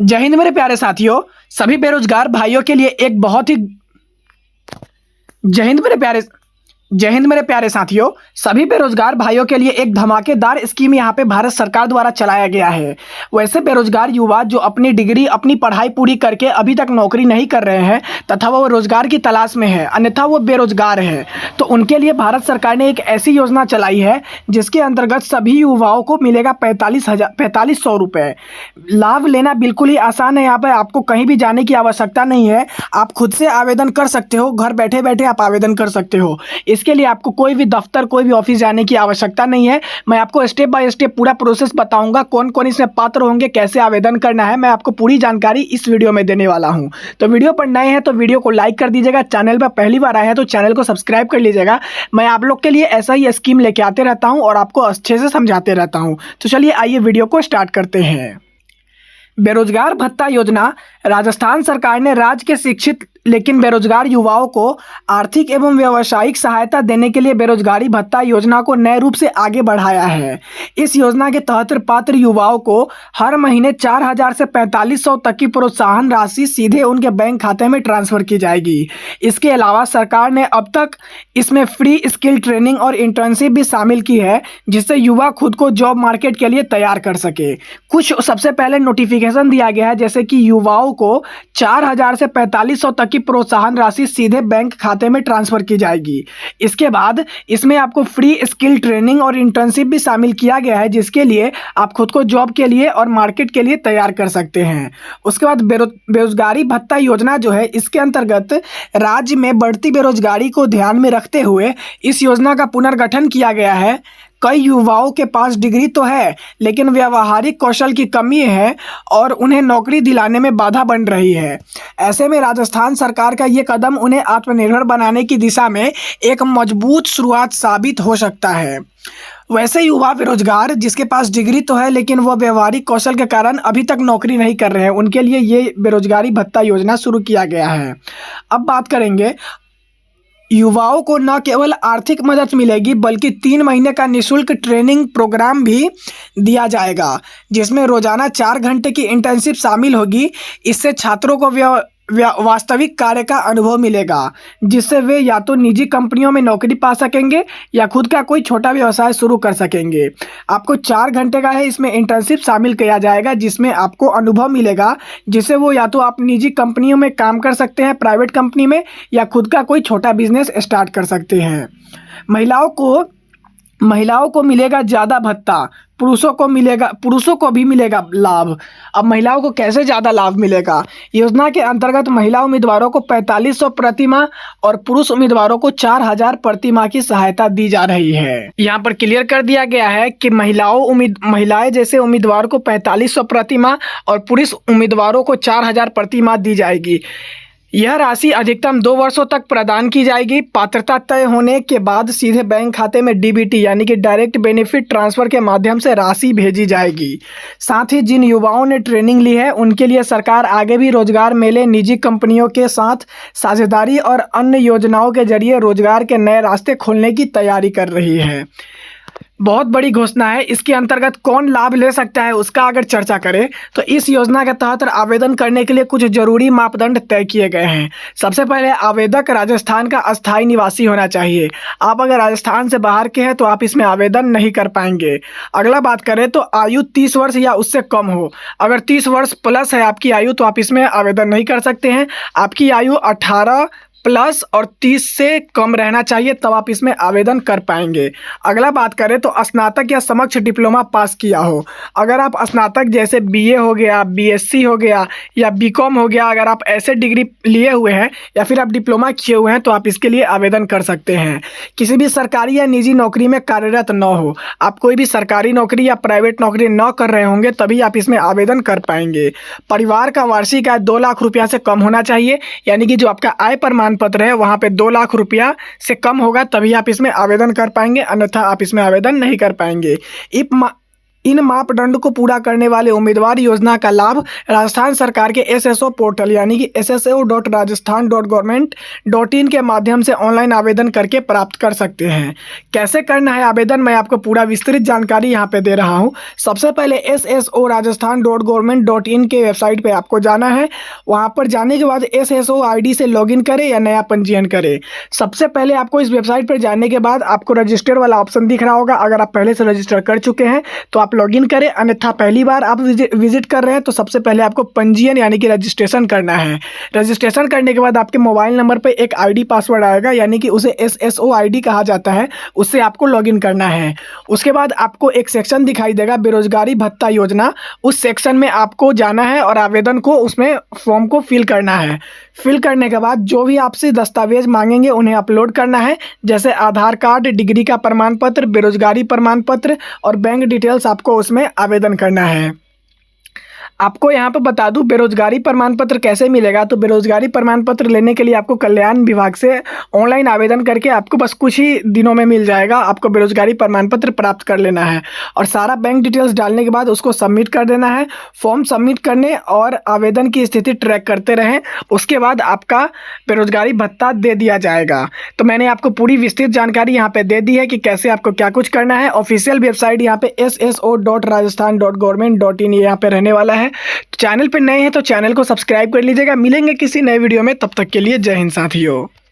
जय हिंद मेरे प्यारे साथियों। सभी बेरोजगार भाइयों के लिए एक बहुत ही जय हिंद मेरे प्यारे जय हिंद मेरे प्यारे साथियों। सभी बेरोजगार भाइयों के लिए एक धमाकेदार स्कीम यहाँ पे भारत सरकार द्वारा चलाया गया है। वैसे बेरोजगार युवा जो अपनी डिग्री अपनी पढ़ाई पूरी करके अभी तक नौकरी नहीं कर रहे हैं तथा वो रोजगार की तलाश में है, अन्यथा वो बेरोजगार है, तो उनके लिए भारत सरकार ने एक ऐसी योजना चलाई है जिसके अंतर्गत सभी युवाओं को मिलेगा 4500 रुपये। लाभ लेना बिल्कुल ही आसान है। यहाँ पर आपको कहीं भी जाने की आवश्यकता नहीं है, आप खुद से आवेदन कर सकते हो, घर बैठे बैठे आप आवेदन कर सकते हो। इसके लिए आपको कोई भी दफ्तर कोई भी ऑफिस जाने की आवश्यकता नहीं है। मैं आपको स्टेप बाय स्टेप पूरा प्रोसेस बताऊंगा, कौन कौन इसमें पात्र होंगे, कैसे आवेदन करना है, मैं आपको पूरी जानकारी इस वीडियो में देने वाला हूं। तो वीडियो पर नए हैं तो वीडियो को लाइक कर दीजिएगा, चैनल पर पहली बार आए हैं तो चैनल को सब्सक्राइब कर लीजिएगा। मैं आप लोग के लिए ऐसा ही स्कीम लेके आते रहता हूँ और आपको अच्छे से समझाते रहता हूँ। तो चलिए आइए वीडियो को स्टार्ट करते हैं। बेरोजगार भत्ता योजना। राजस्थान सरकार ने राज्य के शिक्षित लेकिन बेरोजगार युवाओं को आर्थिक एवं व्यावसायिक सहायता देने के लिए बेरोजगारी भत्ता योजना को नए रूप से आगे बढ़ाया है। इस योजना के तहत पात्र युवाओं को हर महीने 4000 से 4500 तक की प्रोत्साहन राशि सीधे उनके बैंक खाते में ट्रांसफर की जाएगी। इसके अलावा सरकार ने अब तक इसमें फ्री स्किल ट्रेनिंग और इंटर्नशिप भी शामिल की है, जिससे युवा खुद को जॉब मार्केट के लिए तैयार कर सके। कुछ सबसे पहले नोटिफिकेशन दिया गया है, जैसे कि युवाओं को 4000 से 4500 तक की प्रोत्साहन राशि सीधे बैंक खाते में ट्रांसफर की जाएगी। इसके बाद इसमें आपको फ्री स्किल ट्रेनिंग और इंटर्नशिप भी शामिल किया गया है, जिसके लिए आप खुद को जॉब के लिए और मार्केट के लिए तैयार कर सकते हैं। उसके बाद बेरोजगारी भत्ता योजना जो है, इसके अंतर्गत राज्य में बढ़ती बेरोजगारी को ध्यान में रखते हुए इस योजना का पुनर्गठन किया गया है। कई युवाओं के पास डिग्री तो है लेकिन व्यावहारिक कौशल की कमी है और उन्हें नौकरी दिलाने में बाधा बन रही है। ऐसे में राजस्थान सरकार का ये कदम उन्हें आत्मनिर्भर बनाने की दिशा में एक मजबूत शुरुआत साबित हो सकता है। वैसे युवा बेरोजगार जिसके पास डिग्री तो है लेकिन वह व्यावहारिक कौशल के कारण अभी तक नौकरी नहीं कर रहे हैं, उनके लिए ये बेरोजगारी भत्ता योजना शुरू किया गया है। अब बात करेंगे, युवाओं को न केवल आर्थिक मदद मिलेगी बल्कि 3 महीने का निःशुल्क ट्रेनिंग प्रोग्राम भी दिया जाएगा, जिसमें रोजाना 4 घंटे की इंटर्नशिप शामिल होगी। इससे छात्रों को वास्तविक कार्य का अनुभव मिलेगा, जिससे वे या तो निजी कंपनियों में नौकरी पा सकेंगे या खुद का कोई छोटा व्यवसाय शुरू कर सकेंगे। आपको 4 घंटे का है, इसमें इंटर्नशिप शामिल किया जाएगा, जिसमें आपको अनुभव मिलेगा, जिससे वो या तो आप निजी कंपनियों में काम कर सकते हैं, प्राइवेट कंपनी में, या खुद का कोई छोटा बिजनेस स्टार्ट कर सकते हैं। महिलाओं को मिलेगा ज़्यादा भत्ता, पुरुषों को भी मिलेगा लाभ। अब महिलाओं को कैसे ज़्यादा लाभ मिलेगा? योजना के अंतर्गत महिला उम्मीदवारों को 4500 प्रति माह और पुरुष उम्मीदवारों को 4000 प्रति माह की सहायता दी जा रही है। यहाँ पर क्लियर कर दिया गया है कि महिलाएं जैसे उम्मीदवार को 4500 प्रति माह और पुरुष उम्मीदवारों को 4000 प्रति माह दी जाएगी। यह राशि अधिकतम 2 वर्षों तक प्रदान की जाएगी। पात्रता तय होने के बाद सीधे बैंक खाते में डीबीटी यानी कि डायरेक्ट बेनिफिट ट्रांसफर के माध्यम से राशि भेजी जाएगी। साथ ही जिन युवाओं ने ट्रेनिंग ली है उनके लिए सरकार आगे भी रोजगार मेले, निजी कंपनियों के साथ साझेदारी और अन्य योजनाओं के जरिए रोजगार के नए रास्ते खोलने की तैयारी कर रही है। बहुत बड़ी घोषणा है। इसके अंतर्गत कौन लाभ ले सकता है उसका अगर चर्चा करें तो इस योजना के तहत आवेदन करने के लिए कुछ जरूरी मापदंड तय किए गए हैं। सबसे पहले आवेदक राजस्थान का अस्थायी निवासी होना चाहिए। आप अगर राजस्थान से बाहर के हैं तो आप इसमें आवेदन नहीं कर पाएंगे। अगला बात करें तो आयु 30 वर्ष या उससे कम हो। अगर 30 वर्ष प्लस है आपकी आयु तो आप इसमें आवेदन नहीं कर सकते हैं। आपकी आयु 18 प्लस और 30 से कम रहना चाहिए, तब आप इसमें आवेदन कर पाएंगे। अगला बात करें तो स्नातक या समकक्ष डिप्लोमा पास किया हो। अगर आप स्नातक जैसे बीए हो गया, बीएससी हो गया या बीकॉम हो गया, अगर आप ऐसे डिग्री लिए हुए हैं या फिर आप डिप्लोमा किए हुए हैं तो आप इसके लिए आवेदन कर सकते हैं। किसी भी सरकारी या निजी नौकरी में कार्यरत न हो। आप कोई भी सरकारी नौकरी या प्राइवेट नौकरी न कर रहे होंगे तभी आप इसमें आवेदन कर पाएंगे। परिवार का वार्षिक आय 2 लाख रुपया से कम होना चाहिए, यानी कि जो आपका आय प्रमाण पत्र है वहां पे 2 लाख रुपया से कम होगा तभी आप इसमें आवेदन कर पाएंगे, अन्यथा आप इसमें आवेदन नहीं कर पाएंगे। इन मापदंड को पूरा करने वाले उम्मीदवार योजना का लाभ राजस्थान सरकार के SSO पोर्टल यानी कि sso.rajasthan.government.in के माध्यम से ऑनलाइन आवेदन करके प्राप्त कर सकते हैं। कैसे करना है आवेदन, मैं आपको पूरा विस्तृत जानकारी यहाँ पे दे रहा हूँ। सबसे पहले sso.rajasthan.government.in के वेबसाइट पे आपको जाना है। वहाँ पर जाने के बाद SSO ID से लॉगिन करें या नया पंजीयन करें। सबसे पहले आपको इस वेबसाइट पर जाने के बाद आपको रजिस्टर वाला ऑप्शन दिख रहा होगा। अगर आप पहले से रजिस्टर कर चुके हैं तो आप लॉगिन करें, अन्यथा पहली बार आप विजिट कर रहे हैं तो सबसे पहले आपको पंजीयन यानी कि रजिस्ट्रेशन करना है। रजिस्ट्रेशन करने के बाद आपके मोबाइल नंबर पे एक ID पासवर्ड आएगा यानी कि उसे SSO ID कहा जाता है, उससे आपको लॉगिन करना है। उसके बाद आपको एक सेक्शन दिखाई देगा बेरोजगारी भत्ता योजना, उस सेक्शन में आपको जाना है और आवेदन को उसमें फॉर्म को फिल करना है। फिल करने के बाद जो भी आपसे दस्तावेज मांगेंगे उन्हें अपलोड करना है, जैसे आधार कार्ड, डिग्री का प्रमाण पत्र, बेरोजगारी प्रमाण पत्र और बैंक डिटेल्स आपको उसमें आवेदन करना है। आपको यहाँ पर बता दूं बेरोजगारी प्रमाण पत्र कैसे मिलेगा। तो बेरोजगारी प्रमाण पत्र लेने के लिए आपको कल्याण विभाग से ऑनलाइन आवेदन करके आपको बस कुछ ही दिनों में मिल जाएगा। आपको बेरोजगारी प्रमाण पत्र प्राप्त कर लेना है और सारा बैंक डिटेल्स डालने के बाद उसको सबमिट कर देना है। फॉर्म सबमिट करने और आवेदन की स्थिति ट्रैक करते रहें, उसके बाद आपका बेरोजगारी भत्ता दे दिया जाएगा। तो मैंने आपको पूरी विस्तृत जानकारी यहाँ पे दे दी है कि कैसे आपको क्या कुछ करना है। ऑफिशियल वेबसाइट यहाँ पे sso.rajasthan.government.in यहाँ पे रहने वाला है। चैनल पे नए हैं तो चैनल को सब्सक्राइब कर लीजिएगा। मिलेंगे किसी नए वीडियो में, तब तक के लिए जय हिंद साथियों।